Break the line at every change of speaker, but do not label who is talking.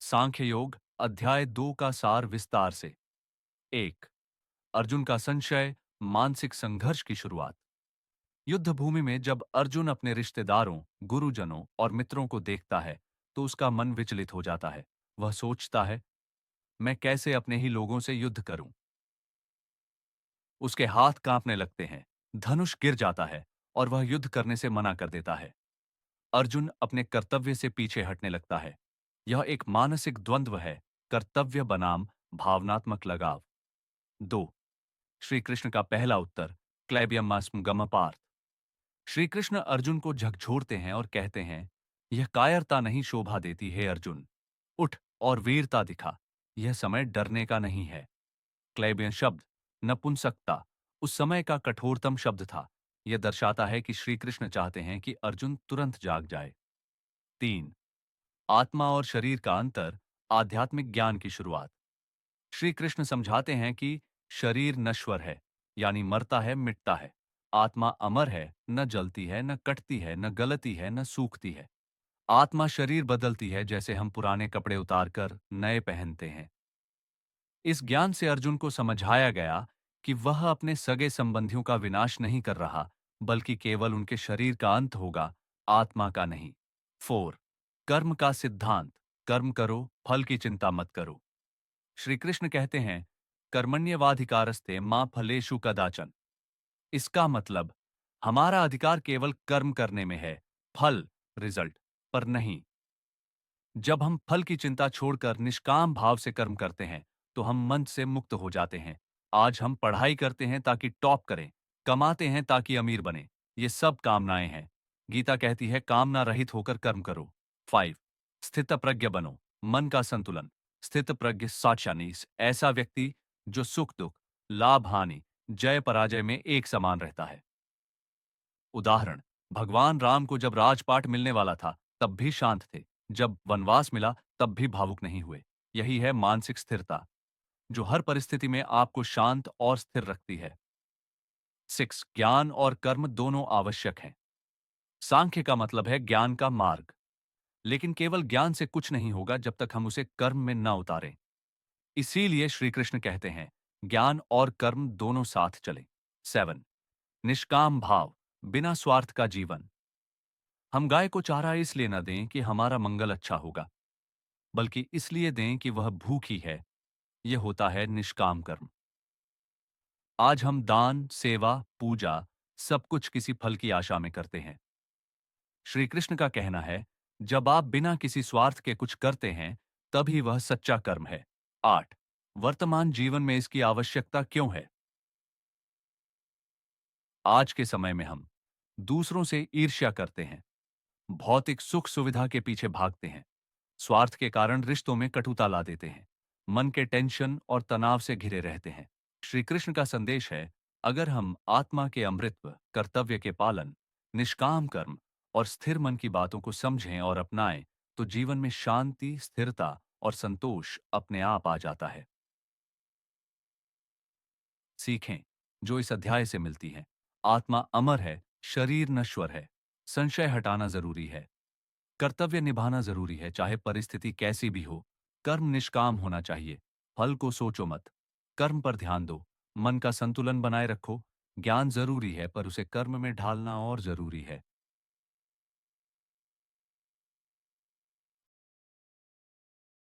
सांख्य योग अध्याय 2 का सार विस्तार से। 1। अर्जुन का संशय, मानसिक संघर्ष की शुरुआत। युद्ध भूमि में जब अर्जुन अपने रिश्तेदारों, गुरुजनों और मित्रों को देखता है तो उसका मन विचलित हो जाता है। वह सोचता है, मैं कैसे अपने ही लोगों से युद्ध करूं। उसके हाथ कांपने लगते हैं, धनुष गिर जाता है और वह युद्ध करने से मना कर देता है। अर्जुन अपने कर्तव्य से पीछे हटने लगता है। यह एक मानसिक द्वंद्व है, कर्तव्य बनाम भावनात्मक लगाव। 2। श्री कृष्ण का पहला उत्तर, क्लैबियम गमपार्थ। श्री कृष्ण अर्जुन को झकझोरते हैं और कहते हैं, यह कायरता नहीं शोभा देती है अर्जुन। उठ और वीरता दिखा। यह समय डरने का नहीं है। क्लैबियन शब्द नपुंसकता उस समय का कठोरतम शब्द था। यह दर्शाता है कि श्री कृष्ण चाहते हैं कि अर्जुन तुरंत जाग जाए। 3। आत्मा और शरीर का अंतर, आध्यात्मिक ज्ञान की शुरुआत। श्री कृष्ण समझाते हैं कि शरीर नश्वर है, यानी मरता है, मिटता है। आत्मा अमर है, न जलती है, न कटती है, न गलती है, न सूखती है। आत्मा शरीर बदलती है, जैसे हम पुराने कपड़े उतारकर नए पहनते हैं। इस ज्ञान से अर्जुन को समझाया गया कि वह अपने सगे संबंधियों का विनाश नहीं कर रहा, बल्कि केवल उनके शरीर का अंत होगा, आत्मा का नहीं। 4। कर्म का सिद्धांत, कर्म करो, फल की चिंता मत करो। श्री कृष्ण कहते हैं, कर्मण्यवाधिकारस्ते मां फलेषु कदाचन। इसका मतलब, हमारा अधिकार केवल कर्म करने में है, फल, रिजल्ट पर नहीं। जब हम फल की चिंता छोड़कर निष्काम भाव से कर्म करते हैं तो हम मंच से मुक्त हो जाते हैं। आज हम पढ़ाई करते हैं ताकि टॉप करें, कमाते हैं ताकि अमीर बने। ये सब कामनाएं हैं। गीता कहती है, कामना रहित होकर कर्म करो। 5। स्थित प्रज्ञ बनो, मन का संतुलन। स्थित प्रज्ञ साक्षानीस, ऐसा व्यक्ति जो सुख दुख, लाभ हानि, जय पराजय में एक समान रहता है। उदाहरण, भगवान राम को जब राजपाट मिलने वाला था तब भी शांत थे, जब वनवास मिला तब भी भावुक नहीं हुए। यही है मानसिक स्थिरता, जो हर परिस्थिति में आपको शांत और स्थिर रखती है। 6। ज्ञान और कर्म दोनों आवश्यक हैं। सांख्य का मतलब है ज्ञान का मार्ग, लेकिन केवल ज्ञान से कुछ नहीं होगा जब तक हम उसे कर्म में न उतारें। इसीलिए श्री कृष्ण कहते हैं, ज्ञान और कर्म दोनों साथ चलें। 7। निष्काम भाव, बिना स्वार्थ का जीवन। हम गाय को चारा इसलिए न दें कि हमारा मंगल अच्छा होगा, बल्कि इसलिए दें कि वह भूखी है। यह होता है निष्काम कर्म। आज हम दान, सेवा, पूजा, सब कुछ किसी फल की आशा में करते हैं। श्री कृष्ण का कहना है, जब आप बिना किसी स्वार्थ के कुछ करते हैं, तभी वह सच्चा कर्म है। 8। वर्तमान जीवन में इसकी आवश्यकता क्यों है? आज के समय में हम दूसरों से ईर्ष्या करते हैं, भौतिक सुख सुविधा के पीछे भागते हैं, स्वार्थ के कारण रिश्तों में कटुता ला देते हैं, मन के टेंशन और तनाव से घिरे रहते हैं। श्री कृष्ण का संदेश है, अगर हम आत्मा के अमृतत्व, कर्तव्य के पालन, निष्काम कर्म और स्थिर मन की बातों को समझें और अपनाएं, तो जीवन में शांति, स्थिरता और संतोष अपने आप आ जाता है। सीखें जो इस अध्याय से मिलती हैं। आत्मा अमर है, शरीर नश्वर है। संशय हटाना जरूरी है। कर्तव्य निभाना जरूरी है, चाहे परिस्थिति कैसी भी हो। कर्म निष्काम होना चाहिए। फल को सोचो मत, कर्म पर ध्यान दो। मन का संतुलन बनाए रखो। ज्ञान जरूरी है, पर उसे कर्म में ढालना और जरूरी है।